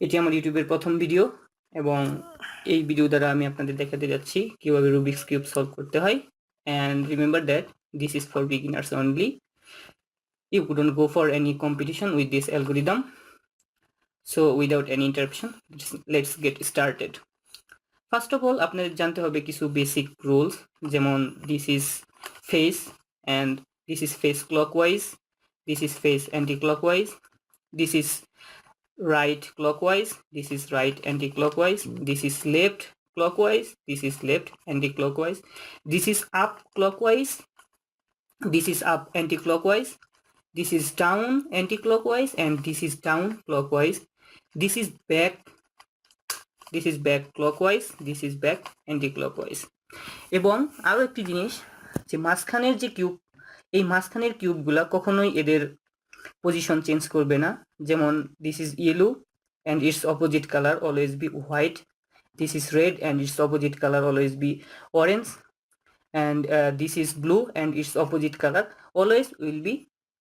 এটি আমার ইউটিউবের প্রথম ভিডিও এবং এই ভিডিও দ্বারা আমি আপনাদের দেখাতে যাচ্ছি কিভাবে রুবিক্স কিউব সলভ করতে হয়। And remember that this is for beginners only. You couldn't go for any competition with this algorithm. So without any interruption, let's get started. First of all, আপনাদের জানতে হবে কিছু বেসিক রুলস, যেমন this is face and this is face clockwise, this is face anti clockwise, this is right clockwise, this is right anti-clockwise, this is left clockwise, this is left anti-clockwise, this is up clockwise, this is up anti-clockwise, this is down anti-clockwise, and this is down clockwise, this is back clockwise, this is back anti-clockwise. এবং আরো একটি জিনিস, যে মাঝখানের যে cube, এই মাঝখানের কিউবগুলা কখনোই এদের পজিশন চেঞ্জ করবে না। যেমন this is yellow and it's opposite colour always be white, this is red and it's opposite colour always be orange, and this is blue and it's opposite colour always will be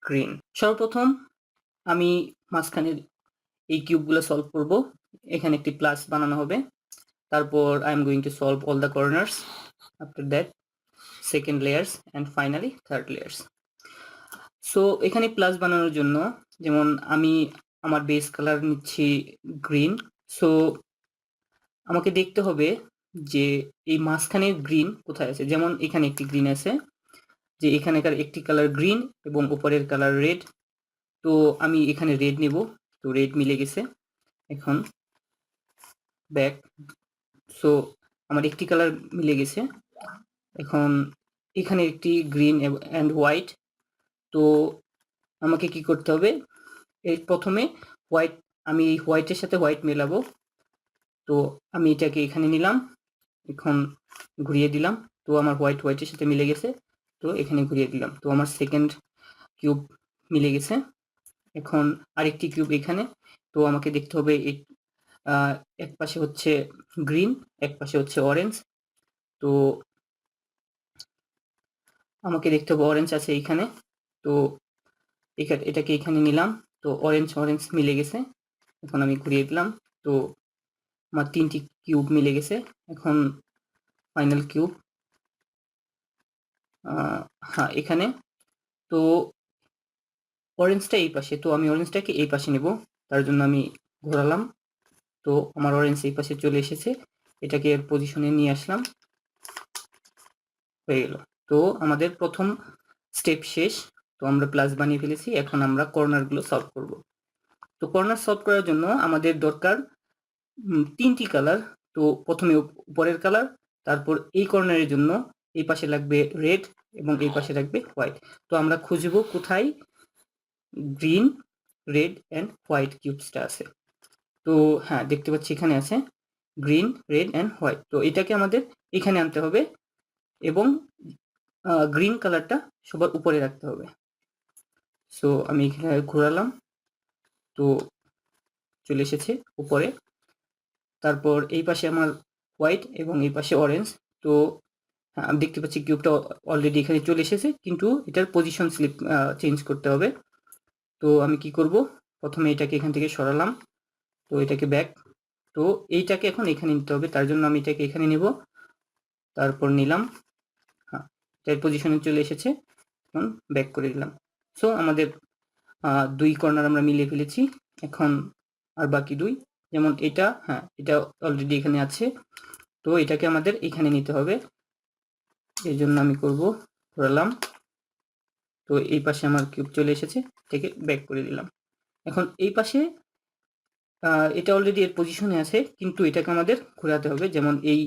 green. সর্বপ্রথম আমি মাঝখানের এই কিউবগুলো solve করব। এখানে একটি plus বানানো হবে, তারপর I am going to solve all the corners, after that second layers and finally third layers. So এখানে প্লাস বানানোর জন্য, যেমন আমি আমার বেস কালার নিচ্ছি গ্রিন। সো আমাকে দেখতে হবে যে এই মাঝখানে গ্রিন কোথায় আছে। যেমন এখানে একটি গ্রিন আছে, যে এখানেকার একটি কালার গ্রিন এবং উপরের কালার রেড। তো আমি এখানে রেড নেব, তো রেড মিলে গেছে। এখন ব্যাক, সো আমার একটি কালার মিলে গেছে। এখন এখানে একটি গ্রিন অ্যান্ড হোয়াইট। তো আমাকে কি করতে হবে, এই প্রথমে হোয়াইট, আমি এই হোয়াইটের সাথে হোয়াইট মেলাবো। তো আমি এটাকে এখানে নিলাম, এখন ঘুরিয়ে দিলাম, তো আমার হোয়াইটের সাথে মিলে গেছে। তো এখানে ঘুরিয়ে দিলাম, তো আমার সেকেন্ড কিউব মিলে গেছে। এখন আরেকটি কিউব এখানে। তো আমাকে দেখতে হবে এক পাশে হচ্ছে গ্রিন, এক পাশে হচ্ছে অরেঞ্জ। তো আমাকে দেখতে হবে অরেঞ্জ আছে এইখানে। তো এটাকে এখানে নিলাম, তো অরেঞ্জ মিলে গেছে। এখন আমি ঘুরিয়ে দিলাম, তো আমার তিনটি কিউব মিলে গেছে। এখন ফাইনাল কিউব হ্যাঁ এখানে। তো অরেঞ্জটা এই পাশে, তো আমি অরেঞ্জটাকে এই পাশে নেব, তার জন্য আমি ঘোরালাম। তো আমার অরেঞ্জ এই পাশে চলে এসেছে, এটাকে এর পজিশনে নিয়ে আসলাম, হয়ে গেল। তো আমাদের প্রথম স্টেপ শেষ। তো আমরা প্লাস বানিয়ে ফেলেছি, এখন আমরা কর্নারগুলো সলভ করব। তো কর্নার সলভ করার জন্য আমাদের দরকার তিনটি কালার। তো প্রথমে উপরের কালার, তারপর এই কর্নারের জন্য এই পাশে লাগবে রেড এবং এই পাশে লাগবে হোয়াইট। তো আমরা খুঁজব কোথায় গ্রিন, রেড অ্যান্ড হোয়াইট কিউবসটা আছে। তো হ্যাঁ, দেখতে পাচ্ছি এখানে আছে গ্রিন, রেড অ্যান্ড হোয়াইট। তো এটাকে আমাদের এখানে আনতে হবে এবং গ্রিন কালারটা সবার উপরে রাখতে হবে। সো আমি এখানে ঘোরালাম, তো চলে এসেছে উপরে। তারপর এই পাশে আমার হোয়াইট এবং এই পাশে অরেঞ্জ। তো আমি দেখতে পাচ্ছি কিউবটা অলরেডি এখানে চলে এসেছে, কিন্তু এটার পজিশন স্লিপ চেঞ্জ করতে হবে। তো আমি কি করব, প্রথমে এটাকে এখান থেকে সরালাম, তো এটাকে ব্যাক। তো এইটাকে এখন এখানে নিতে হবে, তার জন্য আমি এটাকে এখানে নেব, তারপর নিলাম, হ্যাঁ এটার পজিশনে চলে এসেছে, এখন ব্যাক করে দিলাম। সো আমাদের দুই কর্নার আমরা মিলিয়ে ফেলেছি। এখন আর বাকি দুই, যেমন এটা, হ্যাঁ এটা অলরেডি এখানে আছে, তো এটাকে আমাদের এখানে নিতে হবে। এই জন্য আমি করব, ঘোরালাম, তো এই পাশে আমার কিউব চলে এসেছে, এটাকে ব্যাক করে দিলাম। এখন এই পাশে এটা অলরেডি এর পজিশনে আছে, কিন্তু এটাকে আমাদের ঘোরাতে হবে। যেমন এই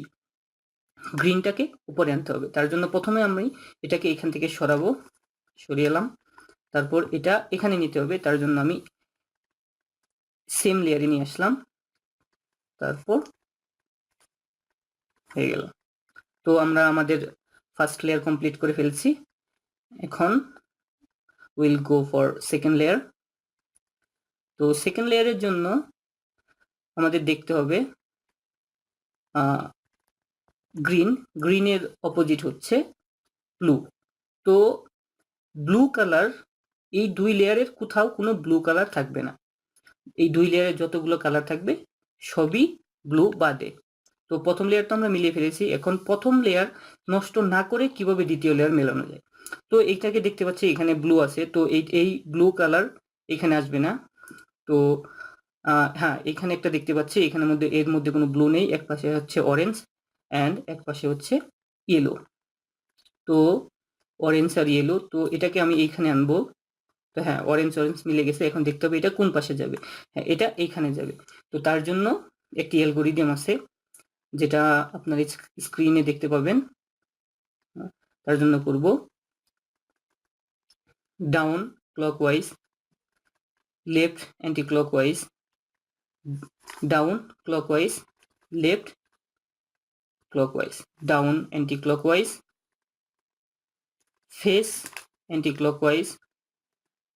গ্রিনটাকে উপরে আনতে হবে, তার জন্য প্রথমে আমি এটাকে এখান থেকে সরাবো, সরিয়ে এলাম। তারপর এটা এখানে নিতে হবে, তার জন্য আমি সেম লেয়ারে নিয়ে আসলাম, তারপর হয়ে গেল। তো আমরা আমাদের ফার্স্ট লেয়ার কমপ্লিট করে ফেলছি। এখন will go for second layer. তো সেকেন্ড লেয়ারের জন্য আমাদের দেখতে হবে গ্রিনের অপোজিট হচ্ছে ব্লু। তো ব্লু কালার, এই দুই লেয়ারের কোথাও কোনো ব্লু কালার থাকবে না। এই 2 লেয়ারে যতগুলো কালার থাকবে সবই ব্লু বাদে। তো প্রথম লেয়ার তো আমরা মিলিয়ে ফেলেছি, এখন প্রথম লেয়ার নষ্ট না করে কিভাবে দ্বিতীয় লেয়ার মেলানো যায়। তো এইটাকে দেখতে পাচ্ছি এখানে ব্লু আছে, তো এই ব্লু কালার এখানে আসবে না। তো হ্যাঁ, এখানে একটা দেখতে পাচ্ছি, এখানের মধ্যে এর মধ্যে কোনো ব্লু নেই, এক পাশে হচ্ছে অরেঞ্জ অ্যান্ড এক পাশে হচ্ছে ইয়েলো। তো অরেঞ্জ আর ইয়েলো, তো এটাকে আমি এইখানে আনবো। তো হ্যাঁ, অরেঞ্জ মিলে গেছে, এখন দেখতে হবে এটা কোন পাশে যাবে। হ্যাঁ, এটা এইখানে যাবে। তো তার জন্য একটি অ্যালগরিদম আছে যেটা আপনার স্ক্রিনে দেখতে পাবেন। তার জন্য করব down clockwise, left anti clockwise, down clockwise, left clockwise, down anti-clockwise, face anti-clockwise,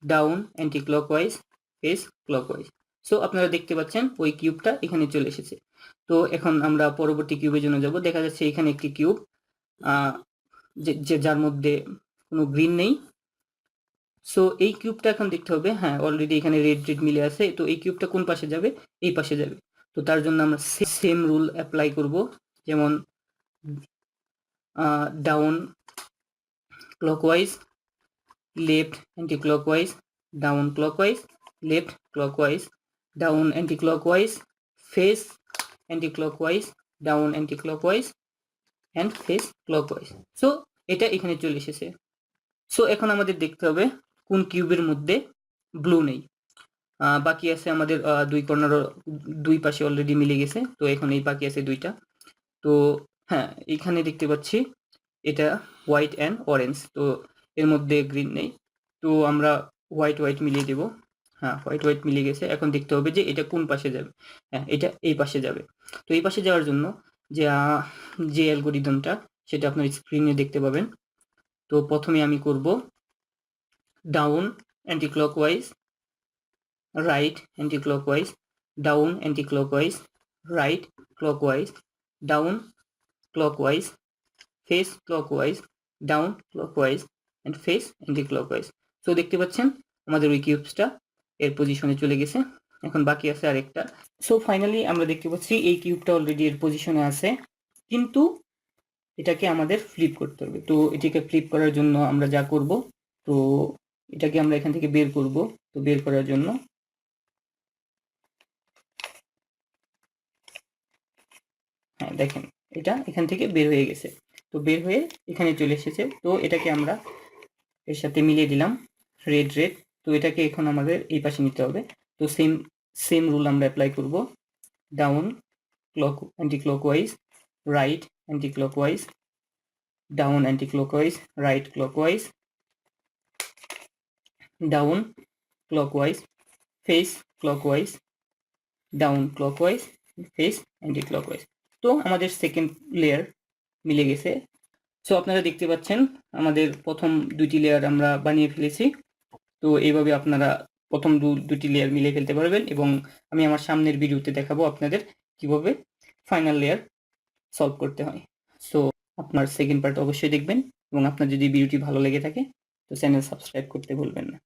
down anti-clockwise, face clockwise. So আপনারা দেখতে পাচ্ছেন ওই কিউবটা এখানে চলে এসেছে। তো এখন আমরা পরবর্তী কিউবের জন্য যাব। দেখা যাচ্ছে এখানে একটি কিউব যার মধ্যে কোনো গ্রিন নেই। সো এই কিউবটা এখন দেখতে হবে, হ্যাঁ অলরেডি এখানে রেড মিলে আছে, তো এই কিউবটা কোন পাশে যাবে, এই পাশে যাবে। তো তার জন্য আমরা সেম রুল অ্যাপ্লাই করব, যেমন down clockwise, left anti-clockwise, down clockwise, left clockwise, down anti-clockwise, face anti-clockwise, down anti-clockwise and face clockwise. So এটা এখানে চলে এসেছে। সো এখন আমাদের দেখতে হবে কোন কিউবের মধ্যে ব্লু নেই। বাকি আছে আমাদের দুই কর্নার, দুই পাশে অলরেডি মিলে গেছে, তো এখন এই বাকি আছে দুইটা। তো হ্যাঁ, এখানে দেখতে পাচ্ছি এটা হোয়াইট অ্যান্ড অরেঞ্জ, তো এর মধ্যে গ্রিন নেই। তো আমরা হোয়াইট মিলিয়ে দেব। হ্যাঁ, হোয়াইট মিলিয়ে গেছে। এখন দেখতে হবে যে এটা কোন পাশে যাবে। হ্যাঁ, এটা এই পাশে যাবে। তো এই পাশে যাওয়ার জন্য যে অ্যালগরিদমটা সেটা আপনার স্ক্রিনে দেখতে পাবেন। তো প্রথমে আমি করব down anti clockwise, right anti clockwise, down anti clockwise, right clockwise, down clockwise, face clockwise, down clockwise and face anti-clockwise. So দেখতে পাচ্ছেন আমাদের ওই কিউবসটা এর পজিশনে চলে গেছে। এখন বাকি আছে আরেকটা। সো ফাইনালি আমরা দেখতে পাচ্ছি এই কিউবটা অলরেডি এর পজিশনে আছে, কিন্তু এটাকে আমাদের ফ্লিপ করতে হবে। তো এটাকে ফ্লিপ করার জন্য আমরা যা করব, তো এটাকে আমরা এখান থেকে বের করব। তো বের করার জন্য হ্যাঁ দেখেন, এটা এখান থেকে বের হয়ে গেছে। তো বের হয়ে এখানে চলে এসেছে। তো এটাকে আমরা এর সাথে মিলিয়ে দিলাম রেড। তো এটাকে এখন আমাদের এই পাশে নিতে হবে। তো সেম রুল আমরা অ্যাপ্লাই করব, down anti clockwise, right anti clockwise, down anti clockwise, right clockwise, down clockwise, face clockwise, down clockwise, face anti clockwise. তো আমাদের সেকেন্ড লেয়ার মিলে গেছে। সো আপনারা দেখতে পাচ্ছেন আমাদের প্রথম দুইটি লেয়ার আমরা বানিয়ে ফেলেছি। তো এইভাবে আপনারা প্রথম দুটি লেয়ার মিলিয়ে ফেলতে পারবেন, এবং আমি আমার সামনের ভিডিওতে দেখাবো আপনাদের কিভাবে ফাইনাল লেয়ার সলভ করতে হয়। সো আপনার সেকেন্ড পার্ট অবশ্যই দেখবেন, এবং আপনার যদি ভিডিওটি ভালো লেগে থাকে তো চ্যানেল সাবস্ক্রাইব করতে ভুলবেন না।